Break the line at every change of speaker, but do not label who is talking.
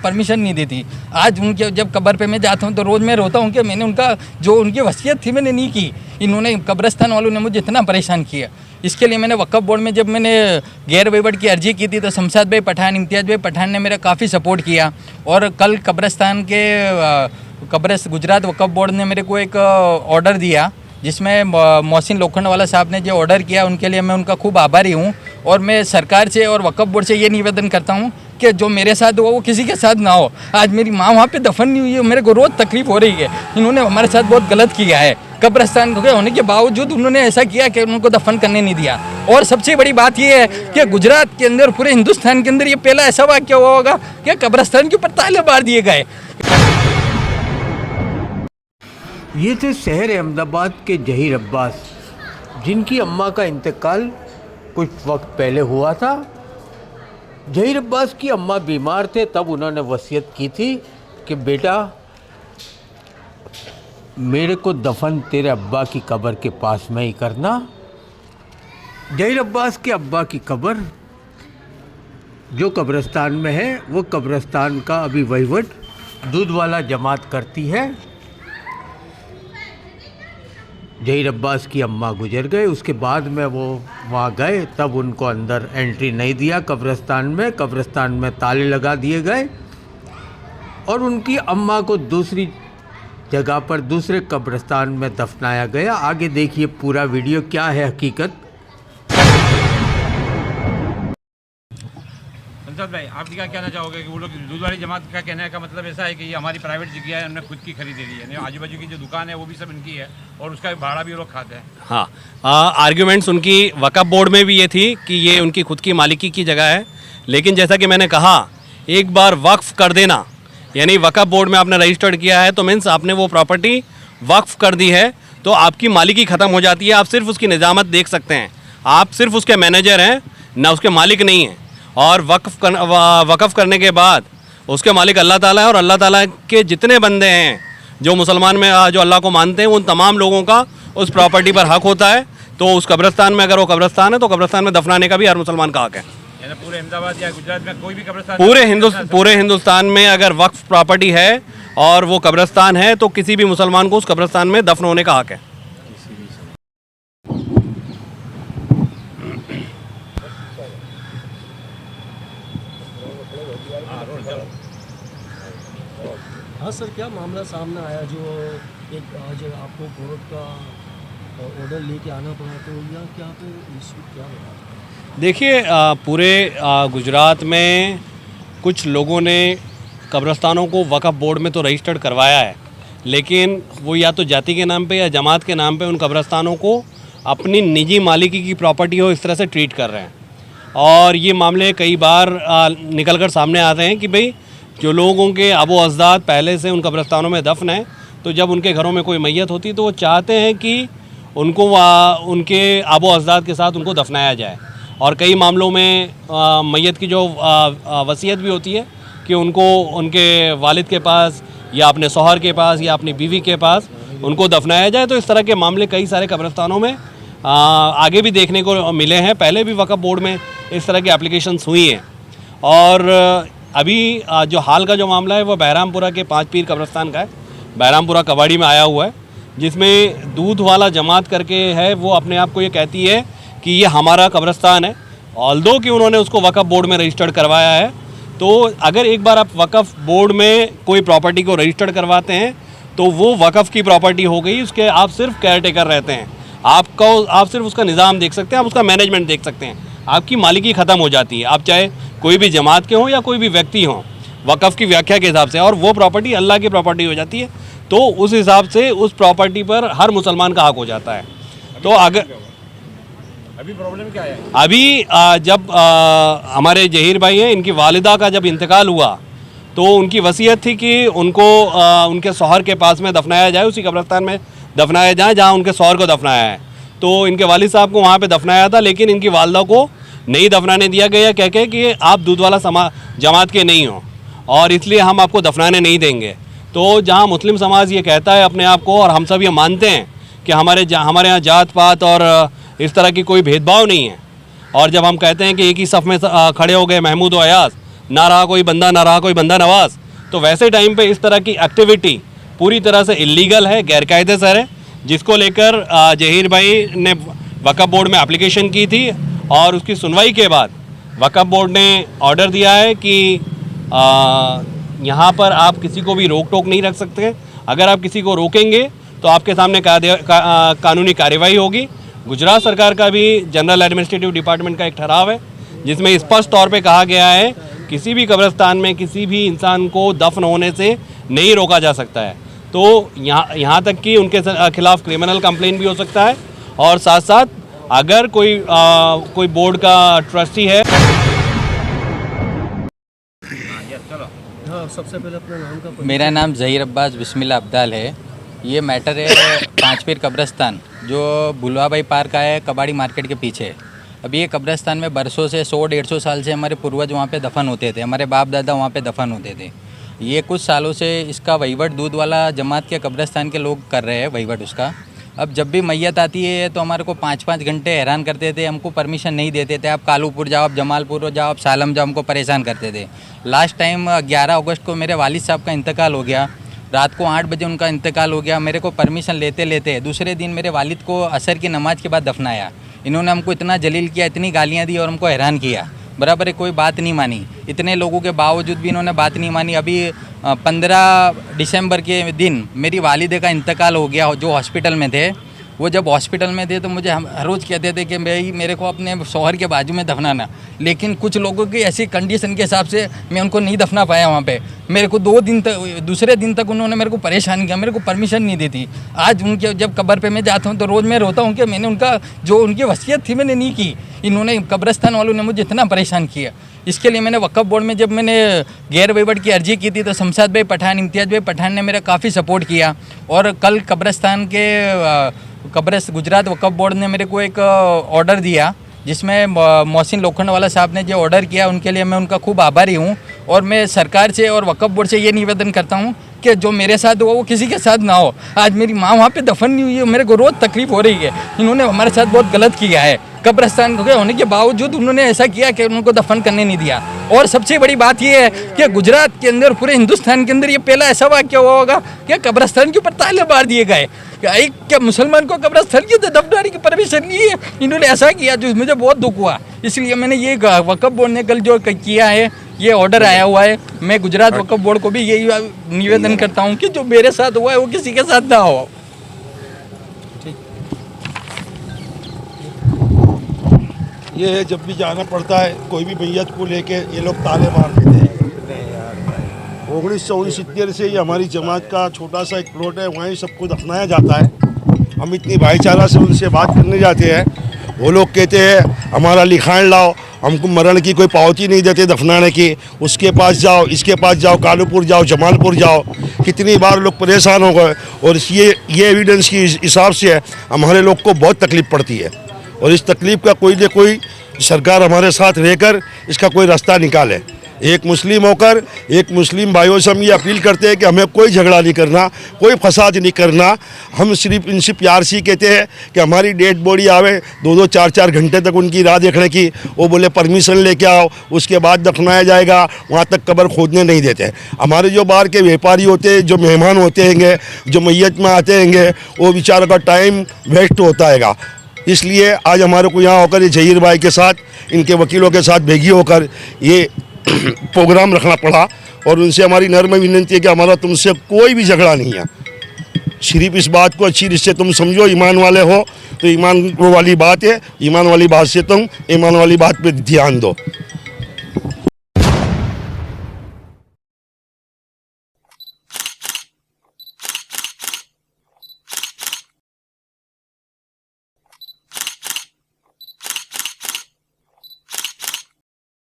Permission नहीं दी थी। आज उनके जब कब्र पे मैं जाता हूँ तो रोज़ मैं रोता हूँ कि मैंने उनका जो उनकी वसीयत थी मैंने नहीं की। इन्होंने कब्रिस्तान वालों ने मुझे इतना परेशान किया। इसके लिए मैंने वक्फ बोर्ड में जब मैंने गैर वहीवट की अर्जी की थी तो शमशाद भाई पठान, इम्तियाज़ भाई पठान ने मेरा काफ़ी सपोर्ट किया। और कल कब्रिस्तान के गुजरात वक्फ बोर्ड ने मेरे को एक ऑर्डर दिया जिसमें मोहसिन लोखंडवाला साहब ने जो ऑर्डर किया उनके लिए मैं उनका खूब आभारी हूँ। और मैं सरकार से और वक्फ बोर्ड से ये निवेदन करता हूँ कि जो मेरे साथ हुआ वो किसी के साथ ना हो। आज मेरी माँ वहाँ पे दफन नहीं हुई है, मेरे को रोज़ तकलीफ हो रही है। इन्होंने हमारे साथ बहुत गलत किया है। कब्रिस्तान के होने के बावजूद उन्होंने ऐसा किया कि उनको दफन करने नहीं दिया। और सबसे बड़ी बात यह है कि गुजरात के अंदर, पूरे हिंदुस्तान के अंदर ये पहला ऐसा वाक़या हुआ होगा कि कब्रिस्तान के ऊपर ताले मार दिए गए।
ये थे शहर अहमदाबाद के जहीर अब्बास, जिनकी अम्मा का इंतकाल कुछ वक्त पहले हुआ था। जहीर अब्बास की अम्मा बीमार थे, तब उन्होंने वसीयत की थी कि बेटा मेरे को दफन तेरे अब्बा की कब्र के पास में ही करना। जहीर अब्बास के अब्बा की कब्र जो कब्रिस्तान में है, वो कब्रिस्तान का अभी वहीवट दूधवाला जमात करती है। जहीर अब्बास की अम्मा गुजर गए, उसके बाद में वो वहाँ गए, तब उनको अंदर एंट्री नहीं दिया कब्रिस्तान में ताले लगा दिए गए और उनकी अम्मा को दूसरी जगह पर दूसरे कब्रिस्तान में दफनाया गया। आगे देखिए पूरा वीडियो क्या है हकीकत।
संसद भाई, आप क्या कहना चाहोगे कि वो लोग दूधवाली जमात का कहने का मतलब ऐसा है कि ये हमारी प्राइवेट जगह है, उन्होंने खुद की खरीदी ली है, आजू बाजू की जो दुकान है वो भी सब इनकी है और उसका भाड़ा भी वो लोग खाते हैं।
हाँ, आर्ग्यूमेंट्स उनकी वक्फ बोर्ड में भी ये थी कि ये उनकी खुद की मालिकी की जगह है, लेकिन जैसा कि मैंने कहा, एक बार वक्फ कर देना, यानी वक्फ बोर्ड में आपने रजिस्टर्ड किया है तो मीन्स आपने वो प्रॉपर्टी वक्फ कर दी है, तो आपकी मालिकी ख़त्म हो जाती है। आप सिर्फ उसकी निजामत देख सकते हैं, आप सिर्फ उसके मैनेजर हैं, ना उसके मालिक नहीं हैं। और वक्फ करने के बाद उसके मालिक अल्लाह ताला है और अल्लाह ताला के जितने बंदे हैं जो मुसलमान में जो अल्लाह को मानते हैं, उन तमाम लोगों का उस प्रॉपर्टी पर हक होता है। तो उस कब्रिस्तान में अगर वो कब्रिस्तान है तो कब्रिस्तान में दफनाने का भी हर मुसलमान का हक है।
पूरे अहमदाबाद या गुजरात में कोई भी कब्रिस्तान,
पूरे हिंदुस्तान में अगर वक्फ प्रॉपर्टी है और वो कब्रिस्तान है तो किसी भी मुसलमान को उस कब्रिस्तान में दफन होने का हक है।
हाँ सर, क्या मामला सामने आया जो एक आज आपको कोर्ट का ऑर्डर लेके आना पड़ा, तो या क्या पे इशू क्या बता?
देखिए, पूरे गुजरात में कुछ लोगों ने कब्रिस्तानों को वक्फ बोर्ड में तो रजिस्टर्ड करवाया है, लेकिन वो या तो जाति के नाम पे या जमात के नाम पे उन कब्रिस्तानों को अपनी निजी मालिकी की प्रॉपर्टी हो इस तरह से ट्रीट कर रहे हैं। और ये मामले कई बार निकल कर सामने आते हैं कि भाई जो लोगों के आबो अजदाद पहले से उन कब्रिस्तानों में दफन हैं, तो जब उनके घरों में कोई मैयत होती तो वो चाहते हैं कि उनको उनके आबो अजदाद के साथ उनको दफनाया जाए। और कई मामलों में मैयत की जो वसीयत भी होती है कि उनको उनके वालिद के पास या अपने शौहर के पास या अपनी बीवी के पास उनको दफनाया जाए। तो इस तरह के मामले कई सारे कब्रिस्तानों में आगे भी देखने को मिले हैं। पहले भी वक्फ बोर्ड में इस तरह की एप्लीकेशंस हुई हैं। और अभी जो हाल का जो मामला है वो बहरामपुरा के 5 पीर कब्रिस्तान का है, बहरामपुरा कबाड़ी में आया हुआ है, जिसमें दूधवाला जमात करके है, वो अपने आप को ये कहती है कि ये हमारा कब्रिस्तान है, ऑल्दो कि उन्होंने उसको वक्फ बोर्ड में रजिस्टर्ड करवाया है। तो अगर एक बार आप वक्फ बोर्ड में कोई प्रॉपर्टी को रजिस्टर्ड करवाते हैं तो वो वक्फ की प्रॉपर्टी हो गई, उसके आप सिर्फ केयर टेकर रहते हैं, आप सिर्फ उसका निज़ाम देख सकते हैं, आप उसका मैनेजमेंट देख सकते हैं, आपकी मालिकी ख़त्म हो जाती है। आप चाहे कोई भी जमात के हों या कोई भी व्यक्ति हों, वक्फ की व्याख्या के हिसाब से, और वो प्रॉपर्टी अल्लाह की प्रॉपर्टी हो जाती है, तो उस हिसाब से उस प्रॉपर्टी पर हर मुसलमान का हक हो जाता है। तो अगर
अभी प्रॉब्लम क्या है,
अभी जब हमारे जहीर भाई हैं, इनकी वालिदा का जब इंतकाल हुआ तो उनकी वसीयत थी कि उनको उनके शौहर के पास में दफनाया जाए, उसी कब्रिस्तान में दफनाया जाए जहाँ उनके शौहर को दफनाया है। तो इनके वालिद साहब को वहाँ पे दफनाया था, लेकिन इनकी वालदा को नहीं दफनाने दिया गया, कह के कि आप दूधवाला जमात के नहीं हो और इसलिए हम आपको दफनाने नहीं देंगे। तो जहाँ मुस्लिम समाज ये कहता है अपने आप को, और हम सब ये मानते हैं कि हमारे यहाँ जात पात और इस तरह की कोई भेदभाव नहीं है, और जब हम कहते हैं कि एक ही सफ़ में खड़े हो गए महमूद और अयाज, ना रहा कोई बंदा, ना रहा कोई बंदा नवाज। तो वैसे टाइम पे इस तरह की एक्टिविटी पूरी तरह से इलीगल है, गैरकायदेसर है, जिसको लेकर जहीर भाई ने वक्फ बोर्ड में एप्लीकेशन की थी और उसकी सुनवाई के बाद वक्फ बोर्ड ने ऑर्डर दिया है कि यहाँ पर आप किसी को भी रोक टोक नहीं रख सकते। अगर आप किसी को रोकेंगे तो आपके सामने कानूनी कार्रवाई होगी। गुजरात सरकार का भी जनरल एडमिनिस्ट्रेटिव डिपार्टमेंट का एक ठराव है जिसमें स्पष्ट तौर पे कहा गया है किसी भी कब्रिस्तान में किसी भी इंसान को दफन होने से नहीं रोका जा सकता है। तो यहाँ तक कि उनके खिलाफ क्रिमिनल कंप्लेंट भी हो सकता है और साथ साथ अगर कोई बोर्ड का ट्रस्टी है।
हाँ, सबसे पहले अपना नाम का परिचय।
मेरा नाम ज़हीर अब्बास बिस्मिल्लाह अब्दाल है। ये मैटर है पाँच पीर कब्रिस्तान जो भुलवाबाई पार्क आया है कबाड़ी मार्केट के पीछे। अभी ये कब्रिस्तान में बरसों से 100-150 साल से हमारे पूर्वज वहाँ पे दफन होते थे, हमारे बाप दादा वहाँ पे दफन होते थे। ये कुछ सालों से इसका वहीवट दूध वाला जमात के कब्रिस्तान के लोग कर रहे हैं वहीवट उसका। अब जब भी मैयत आती है तो हमारे को 5-5 घंटे हैरान करते थे, हमको परमिशन नहीं देते थे। आप कालूपुर जाओ, आप जमालपुर जाओ, आप सालम जाओ, हमको परेशान करते थे। लास्ट टाइम 11 अगस्त को मेरे वालिद साहब का इंतकाल हो गया। रात को 8 बजे उनका इंतकाल हो गया। मेरे को परमिशन लेते लेते दूसरे दिन मेरे वालिद को असर की नमाज के बाद दफनाया। इन्होंने हमको इतना जलील किया, इतनी गालियाँ दी और हमको हैरान किया। बराबर है, कोई बात नहीं मानी। इतने लोगों के बावजूद भी इन्होंने बात नहीं मानी। अभी 15 दिसंबर के दिन मेरी वालिदे का इंतकाल हो गया जो हॉस्पिटल में थे। वो जब हॉस्पिटल में थे तो मुझे हर रोज़ कहते थे कि भाई मेरे को अपने शौहर के बाजू में दफनाना, लेकिन कुछ लोगों की ऐसी कंडीशन के हिसाब से मैं उनको नहीं दफना पाया वहाँ पे। मेरे को 2 दिन तक, दूसरे दिन तक उन्होंने मेरे को परेशान किया, मेरे को परमिशन नहीं दी थी। आज उनके जब कब्र पे मैं जाता हूँ तो रोज़ मैं रोता हूँ कि मैंने उनका जो उनकी वसीयत थी मैंने नहीं की। इन्होंने कब्रिस्तान वालों ने मुझे इतना परेशान किया। इसके लिए मैंने वक्फ बोर्ड में जब मैंने गैर वहीवट की अर्जी की थी तो शमशाद भाई पठान, इम्तियाज़ भाई पठान ने मेरा काफ़ी सपोर्ट किया। और कल कब्रिस्तान के गुजरात वक्फ बोर्ड ने मेरे को एक ऑर्डर दिया जिसमें मोहसिन लोखंडवाला साहब ने जो ऑर्डर किया उनके लिए मैं उनका खूब आभारी हूँ। और मैं सरकार से और वक्फ बोर्ड से ये निवेदन करता हूँ कि जो मेरे साथ हुआ वो किसी के साथ ना हो। आज मेरी माँ वहाँ पे दफन नहीं हुई है, मेरे को रोज़ तकलीफ हो रही है। इन्होंने हमारे साथ बहुत गलत किया है। कब्रिस्तान के होने के बावजूद उन्होंने ऐसा किया कि उनको दफन करने नहीं दिया। और सबसे बड़ी बात यह है कि गुजरात के अंदर, पूरे हिंदुस्तान के अंदर ये पहला ऐसा वाक़या हुआ होगा कि कब्रिस्तान के ऊपर ताले मार दिए गए। क्या मुसलमान को कब्रिस्तान की दफनाने की परमिशन नहीं है? इन्होंने ऐसा किया जो मुझे बहुत दुख हुआ। इसलिए मैंने ये वक्फ बोर्ड ने कल जो किया है, ये ऑर्डर आया हुआ है, मैं गुजरात वक्फ बोर्ड को भी यही निवेदन करता हूँ कि जो मेरे साथ हुआ है वो किसी के साथ ना हो।
ये है जब भी जाना पड़ता है कोई भी मैयत को लेके ये लोग ताले मार देते हैं। 1969 से ये हमारी जमात का छोटा सा एक प्लॉट है, वहीं सबको दफनाया जाता है। हम इतनी भाईचारा से उनसे बात करने जाते हैं, वो लोग कहते हैं हमारा लिखान लाओ, हमको मरण की कोई पावती नहीं देते दफनाने की। उसके पास जाओ, इसके पास जाओ, कालूपुर जाओ, जमालपुर जाओ, कितनी बार लोग परेशान हो गए। और ये एविडेंस की हिसाब से हमारे लोग को बहुत तकलीफ़ पड़ती है। और इस तकलीफ़ का कोई न कोई सरकार हमारे साथ रहकर इसका कोई रास्ता निकाले। एक मुस्लिम होकर एक मुस्लिम भाइयों से हम ये अपील करते हैं कि हमें कोई झगड़ा नहीं करना, कोई फसाद नहीं करना। हम सिर्फ इनसे प्यार से कहते हैं कि हमारी डेड बॉडी आवे 2-2, 4-4 घंटे तक उनकी राह देखने की। वो बोले परमिशन लेके आओ, उसके बाद दफनाया जाएगा, वहाँ तक कब्र खोदने नहीं देते। हमारे जो बाहर के व्यापारी होते हैं, जो मेहमान होते हैं, जो मैयत में आते हैं, वो बेचारा का टाइम वेस्ट होता है। इसलिए आज हमारे को यहाँ होकर ये जहीर भाई के साथ, इनके वकीलों के साथ भेगी होकर ये प्रोग्राम रखना पड़ा। और उनसे हमारी नर्म विनती है कि हमारा तुमसे कोई भी झगड़ा नहीं है। सिर्फ इस बात को अच्छी से तुम समझो, ईमान वाले हो तो ईमान वाली बात है, ईमान वाली बात से तुम ईमान वाली बात पे ध्यान दो।